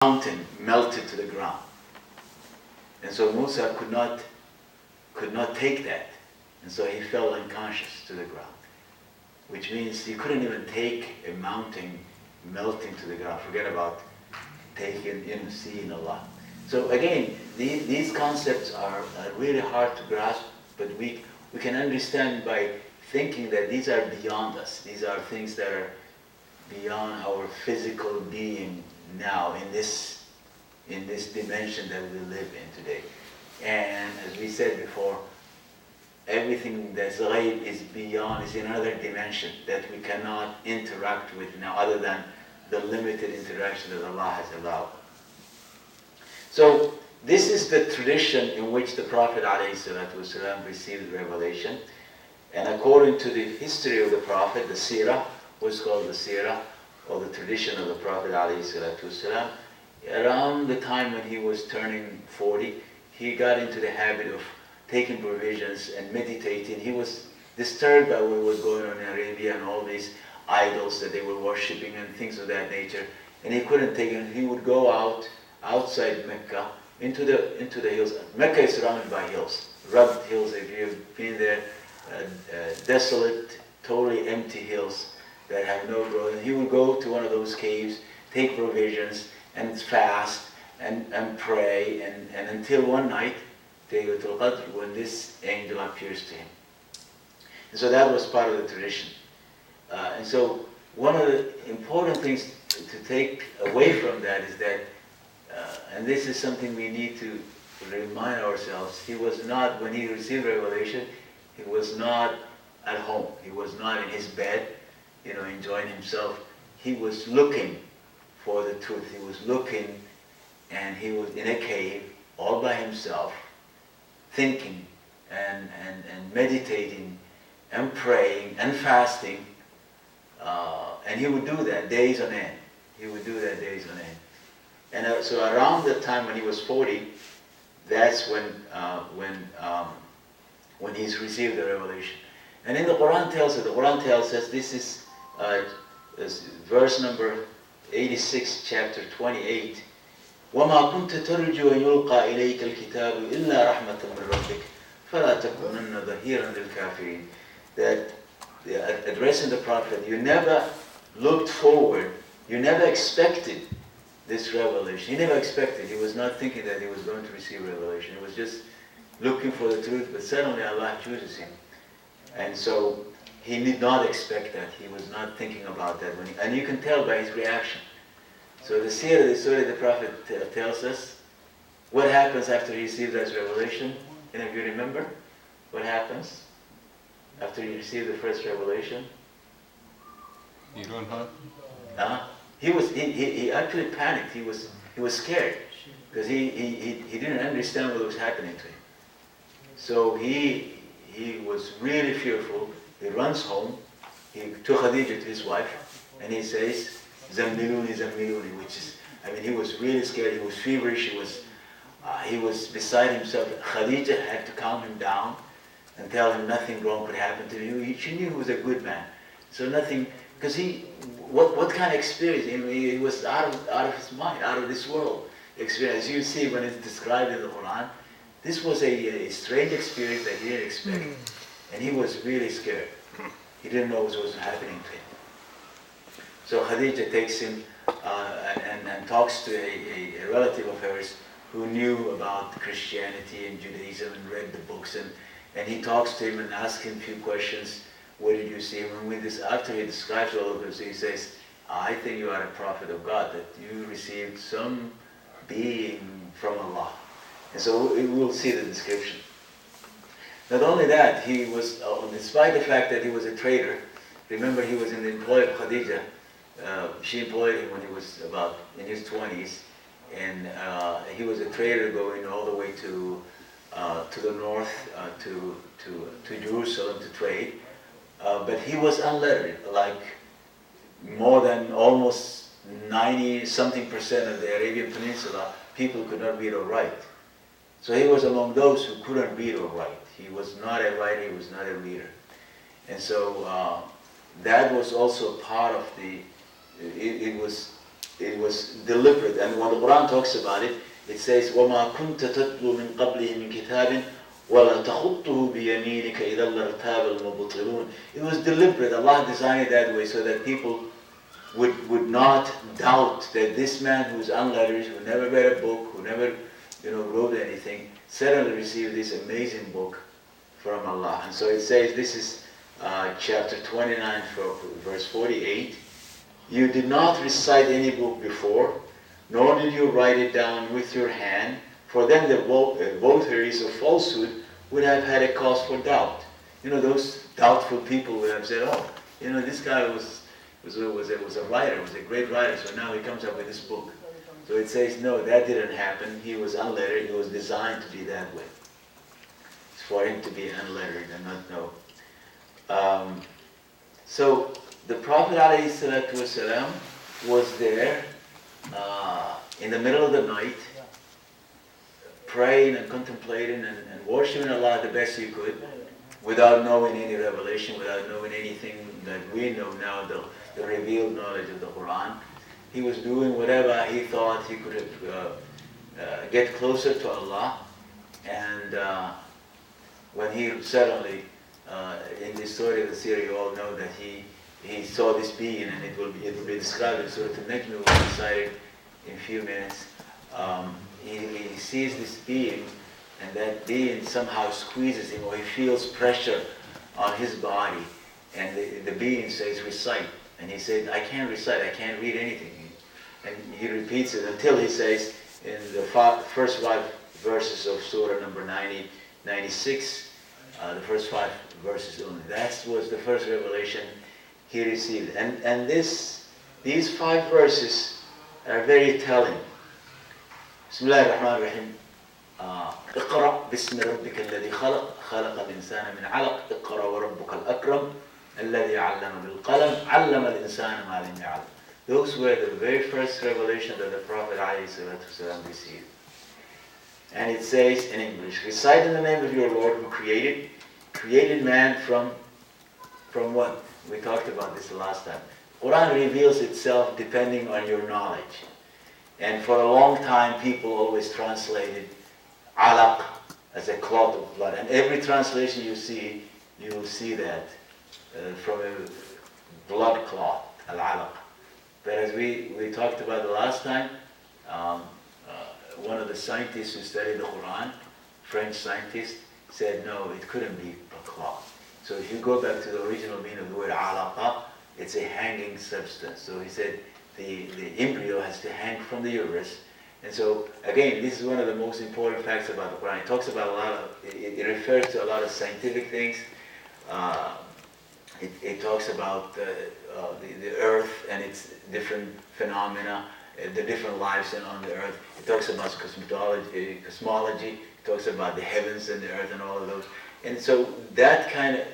mountain melted to the ground. And so Musa could not take that. And so he fell unconscious to the ground, which means he couldn't even take a mountain melting to the ground. Forget about seeing Allah. So again, these concepts are really hard to grasp, but we can understand by thinking that these are beyond us. These are things that are beyond our physical being now in this dimension that we live in today. And as we said before, everything that's ghaib is beyond, is in another dimension that we cannot interact with now other than the limited interaction that Allah has allowed. So this is the tradition in which the Prophet ﷺ received revelation. And according to the history of the Prophet, the seerah, what's called the seerah, or the tradition of the Prophet ﷺ, around the time when he was turning 40, he got into the habit of taking provisions and meditating. He was disturbed by what was going on in Arabia and all these idols that they were worshipping and things of that nature. And he couldn't take it. He would go outside Mecca, into the hills. Mecca is surrounded by hills, rugged hills. If you've been there, desolate, totally empty hills that have no growth. And he would go to one of those caves, take provisions, and fast, and pray, and until one night, Laylatul Qadr, when this angel appears to him. And so that was part of the tradition. And so one of the important things to take away from that is that, and this is something we need to remind ourselves, he was not, when he received revelation, he was not at home. He was not in his bed, enjoying himself. He was looking for the truth. He was looking, and he was in a cave all by himself, thinking and meditating and praying and fasting. And he would do that days on end. He would do that days on end. And so around the time when he was 40, that's when he's received the revelation. And in the Qur'an tells us, this is verse number 86, chapter 28. وَمَا كُنْتَ تَرْجُو أَنْ يُلْقَى إِلَيْكَ الْكِتَابُ إِلَّا رَحْمَةً مِّن رَبِّكَ فَلَا تَكُونَنَّ ظَهِيرًا لِلْكَافِرِينَ. That addressing the Prophet, you never looked forward, you never expected this revelation. He never expected. He was not thinking that he was going to receive revelation. He was just looking for the truth, but suddenly Allah chooses him. And so he did not expect that. He was not thinking about that. And you can tell by his reaction. So the story the Prophet tells us, what happens after he receives that revelation? Any of you remember? What happens after he received the first revelation? You don't know? He actually panicked. He was scared because he didn't understand what was happening to him. So he was really fearful. He runs home. To Khadija, to his wife, and he says, "Zammiluni, zammiluni," which is, he was really scared. He was feverish. He was beside himself. Khadija had to calm him down and tell him nothing wrong could happen to him. She knew he was a good man, so nothing. Because what kind of experience? He was out of his mind, out of this world experience. You see when it's described in the Qur'an, this was a strange experience that he didn't expect, and he was really scared. He didn't know what was happening to him. So Khadija takes him and talks to a relative of hers who knew about Christianity and Judaism and read the books, and he talks to him and asks him a few questions. What did you see? After he describes all of this, he says, I think you are a prophet of God, that you received some being from Allah. And so we'll see the description. Not only that, he was, despite the fact that he was a trader, remember he was in the employ of Khadija. She employed him when he was about in his 20s, and he was a trader going all the way to the north, to Jerusalem to trade. But he was unlettered, like more than almost 90-something% of the Arabian Peninsula, people could not read or write. So he was among those who couldn't read or write. He was not a writer, he was not a reader. And so that was also part of it was deliberate. And when the Quran talks about it, it says, وَمَا كُنْتَ تَتْلُو مِنْ قَبْلِهِ مِنْ كِتَابٍ وَلَا تَخُطُّهُ بِيَمِينِكَ إِذَا لَارْتَابَ الْمُبْطِلُونَ. It was deliberate. Allah designed it that way so that people would not doubt that this man who's unlettered, who never read a book, who never wrote anything, suddenly received this amazing book from Allah. And so it says, this is chapter 29, verse 48. You did not recite any book before, nor did you write it down with your hand, for then the votaries of falsehood would have had a cause for doubt. Those doubtful people would have said, oh, this guy was a writer, was a great writer, so now he comes up with this book. So it says, no, that didn't happen. He was unlettered. He was designed to be that way. It's for him to be unlettered and not know. So the Prophet ﷺ was there in the middle of the night, praying and contemplating and worshiping Allah the best he could, without knowing any revelation, without knowing anything that we know now, the revealed knowledge of the Qur'an. He was doing whatever he thought he could get closer to Allah. And when he suddenly, in the story of the Surah, you all know that he saw this being, and it will be described in Surah Al-Najm, we'll recite it in a few minutes. He sees this being, and that being somehow squeezes him, or he feels pressure on his body, and the being says, recite. And he said, I can't recite, I can't read anything. And he repeats it until he says, in the first 5 verses of Surah number 96, the first 5 verses only. That was the first revelation he received. And these 5 verses are very telling. Bismillah ar-Rahman ar-Rahim. اقرأ باسم ربك الذي خلق خلق الإنسان من علق اقرأ وربك الأكرم الذي علم بالقلم علم الإنسان ما لم يعلم. Those were the very first revelation that the Prophet ﷺ received. And it says in English, recite in the name of your Lord who created man from what? We talked about this the last time. Quran reveals itself depending on your knowledge. And for a long time people always translated alaq as a clot of blood. And every translation you will see that from a blood clot, al-alaq. But as we talked about the last time, one of the scientists who studied the Qur'an, French scientist, said no, it couldn't be a clot. So if you go back to the original meaning of the word alaqa, it's a hanging substance. So he said the embryo has to hang from the uterus. And so again, this is one of the most important facts about the Qur'an. It talks about a lot of, it refers to a lot of scientific things. It talks about the earth and its different phenomena, the different lives on the earth. It talks about cosmology. It talks about the heavens and the earth and all of those. And so that kind of,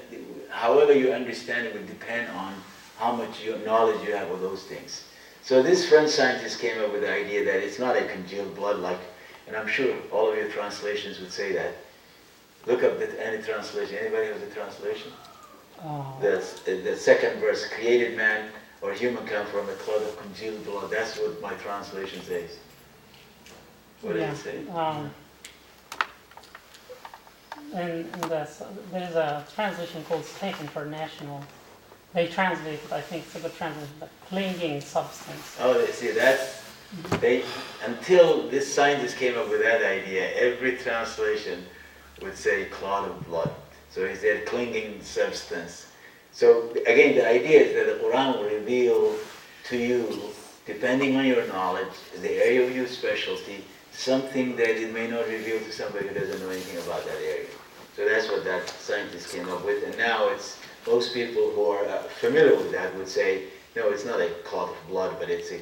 however you understand it would depend on how much knowledge you have of those things. So this French scientist came up with the idea that it's not a congealed blood like, and I'm sure all of your translations would say that. Look up any translation. Anybody has a translation? The second verse, created man or human come from a clot of congealed blood. That's what my translation says. What does it say? And there's a translation called State International. They translate it, I think it's a good translation, the clinging substance. Oh, see, until this scientist came up with that idea, every translation would say clot of blood. So he said clinging substance. So again, the idea is that the Quran will reveal to you, depending on your knowledge, the area of your specialty, something that it may not reveal to somebody who doesn't know anything about that area. So that's what that scientist came up with. And now most people who are familiar with that would say, no, it's not a clot of blood, but it's say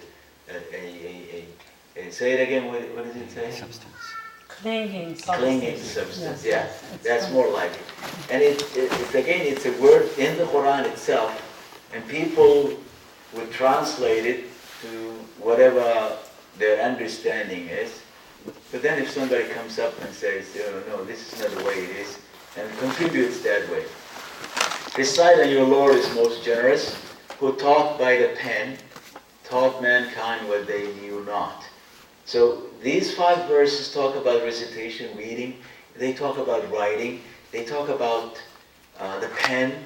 it again, what does it say? Substance. Clinging substance. Clinging substance, Yes. yeah. That's more like it. And it's a word in the Quran itself, and people would translate it to whatever their understanding is. But then if somebody comes up and says, no, this is not the way it is, and contributes that way. Recite, and your Lord is most generous, who taught by the pen, taught mankind what they knew not. So these 5 verses talk about recitation, reading, they talk about writing, they talk about the pen,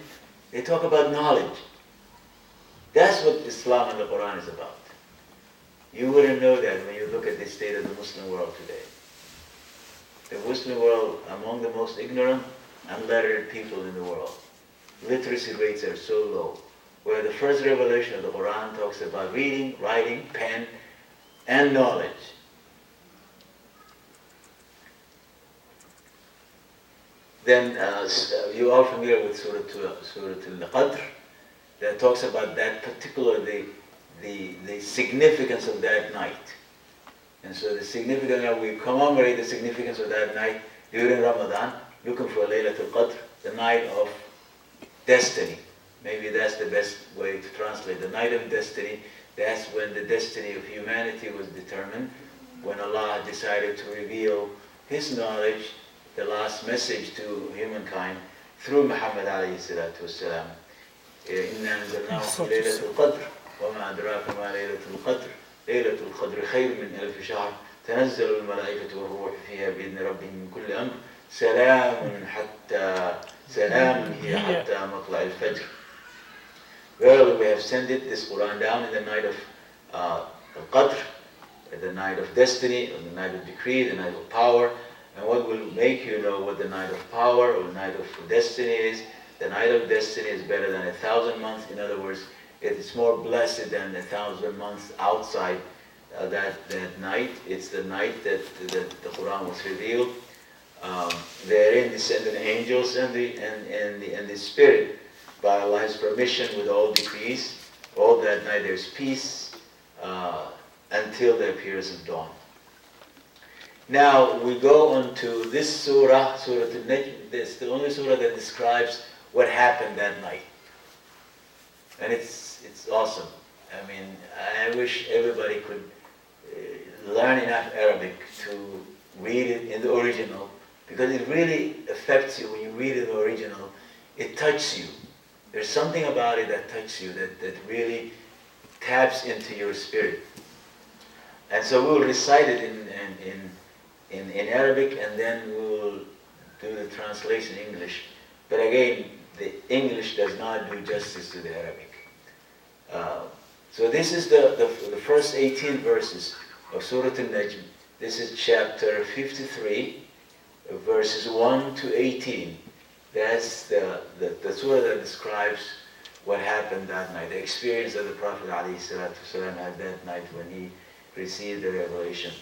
they talk about knowledge. That's what Islam and the Qur'an is about. You wouldn't know that when you look at the state of the Muslim world today. The Muslim world, among the most ignorant, unlettered people in the world. Literacy rates are so low. Where the first revelation of the Qur'an talks about reading, writing, pen, and knowledge. Then you are familiar with Surah Al-Qadr that talks about that particular, the significance of that night. And so the significance, we commemorate the significance of that night during Ramadan, looking for Laylatul Qadr, the night of destiny. Maybe that's the best way to translate. The night of destiny, that's when the destiny of humanity was determined, when Allah decided to reveal His knowledge, the last message to humankind, through Muhammad alayhi salatu wasalam. إِنَّا أَنزَلْنَاهُ فِي لَيْلَةِ الْقَدْرِ وَمَا أَدْرَاكَ مَا لَيْلَةُ الْقَدْرِ لَيْلَةُ الْقَدْرِ خَيْرٌ مِّنْ أَلْفِ شَهْرٍ تَنَزَّلُ الْمَلَائِكَةُ وَالرُّوحُ فِيهَا بِإِذْنِ رَبِّهِم مِّن كُلِّ أَمْرٍ سَلَامٌ هِيَ حَتَّى مَطْلَعِ الْفَجْرِ. Verily we have sent this Qur'an down in the night of Al-Qadr, the night of destiny, or the night of decree, the night of power. And what will make you know what the night of power or the night of destiny is? The night of destiny is better than 1,000 months. In other words, it is more blessed than 1,000 months outside that night. It's the night that the Qur'an was revealed. Therein descended angels and the Spirit by Allah's permission with all decrees. All that night there's peace until the appearance of dawn. Now we go on to this surah, Surah Al-Najm. It's the only surah that describes what happened that night. And it's awesome. I mean, I wish everybody could learn enough Arabic to read it in the original, because it really affects you when you read it in the original. It touches you. There's something about it that touches you, that really taps into your spirit. And so we'll recite it in Arabic, and then we'll do the translation in English. But again, the English does not do justice to the Arabic. So this is the first 18 verses of Surah Al-Najm. This is chapter 53, verses 1 to 18. That's the surah that describes what happened that night, the experience that the Prophet ﷺ had that night when he received the revelation.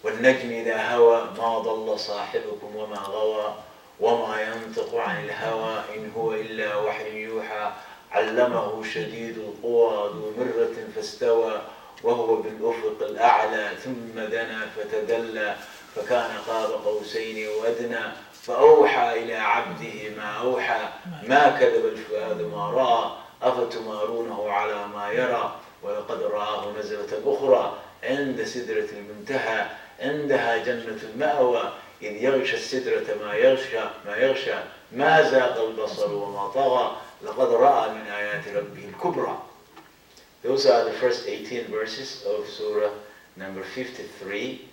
وَالنَّجْمِ إِذَا هَوَى مَا ضَلَّ صَاحِبُكُمْ وَمَا غَوَى وَمَا يَنطِقُ عَنِ الْهَوَى إِنْ هُوَ إِلَّا وَحْيٌ يُوحَى عَلَّمَهُ شَدِيدُ الْقُوَى ذُو مِرَّةٍ فَاسْتَوَى وَهُوَ بِالْأُفُقِ الْأَعْلَى ثُمَّ دَنَا فَتَدَلَّى فَكَانَ قَابَ قَوْسَيْنِ وَأَدْنَى فأوحى إلى عبده ما أوحى ما كذب الفؤاد ما رأى أفتمارونه على ما يرى ولقد رآه نزلة أخرى عند سدرة المنتهى عندها جنة المأوى إذ يغشى السدرة ما يغشى ما زاغ البصر وما طغى لقد رأى من آيات ربه الكبرى. Those are the first 18 verses of Surah number 53.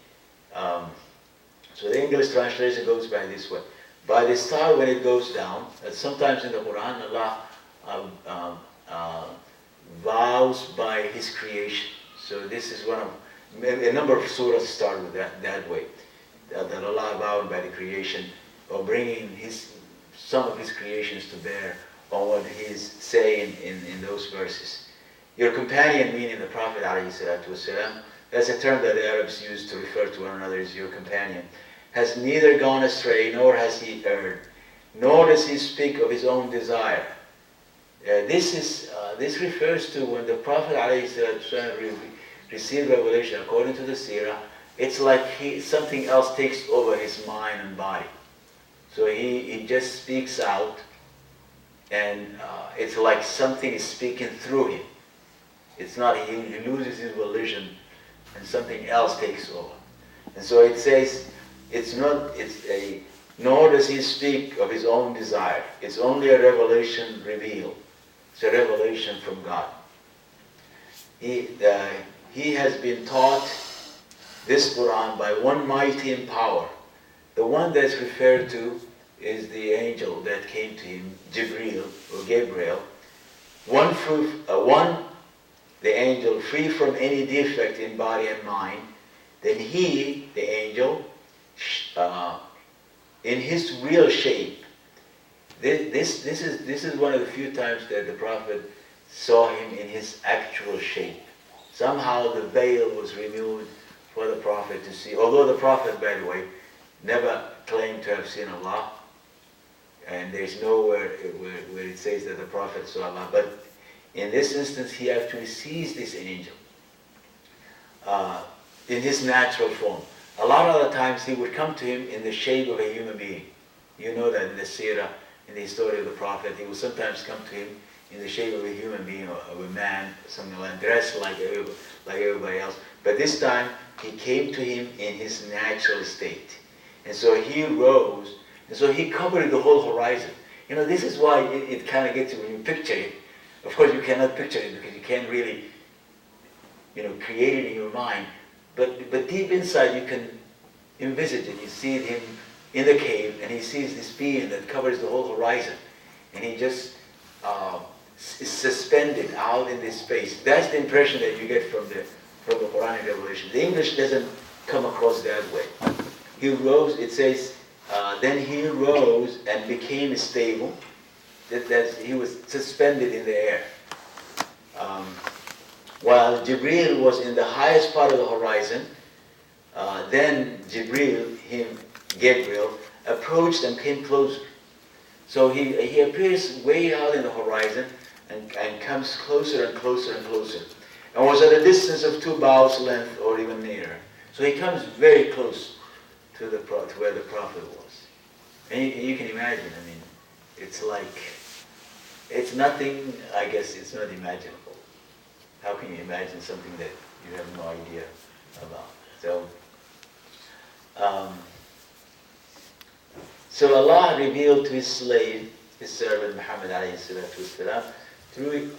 So the English translation goes by this way. By the star when it goes down, sometimes in the Qur'an Allah vows by His creation. So this is one of, a number of surahs start with that way. That Allah vowed by the creation, or bringing some of His creations to bear on what He's saying in those verses. Your companion, meaning the Prophet ﷺ, that's a term that the Arabs use to refer to one another as your companion, has neither gone astray nor has he erred, nor does he speak of his own desire. This refers to when the Prophet ﷺ received revelation according to the seerah. It's like something else takes over his mind and body. So he just speaks out, and it's like something is speaking through him. It's not, he loses his volition and something else takes over. And so it says, nor does he speak of his own desire. It's only a revelation revealed. It's a revelation from God. he has been taught this Qur'an by one mighty in power. The one that's referred to is the angel that came to him, Jibreel or Gabriel. The angel free from any defect in body and mind. Then he, the angel, in his real shape. This is one of the few times that the Prophet saw him in his actual shape. Somehow the veil was removed for the Prophet to see. Although the Prophet, by the way, never claimed to have seen Allah, and there's nowhere where it says that the Prophet saw Allah. But in this instance, he actually sees this angel in his natural form. A lot of the times he would come to him in the shape of a human being. You know that in the seerah, in the story of the Prophet, he would sometimes come to him in the shape of a human being or of a man, something like that, dressed like everybody else. But this time, he came to him in his natural state. And so he rose, and so he covered the whole horizon. You know, this is why it kind of gets you, when you picture it. Of course, you cannot picture it because you can't really, create it in your mind. But deep inside, you can envisage it. You see him in the cave, and he sees this being that covers the whole horizon. And he just is suspended out in this space. That's the impression that you get from the Quranic revelation. The English doesn't come across that way. He rose, it says, then he rose and became stable. That he was suspended in the air. While Jibreel was in the highest part of the horizon, then Gabriel, approached and came closer. So he appears way out in the horizon and comes closer and closer and closer, and was at a distance of 2 bows length or even nearer. So he comes very close to where the Prophet was. And you can imagine, it's nothing, I guess it's not imaginable. How can you imagine something that you have no idea about? So Allah revealed to his slave, his servant Muhammad alayhi salatu wasalam, through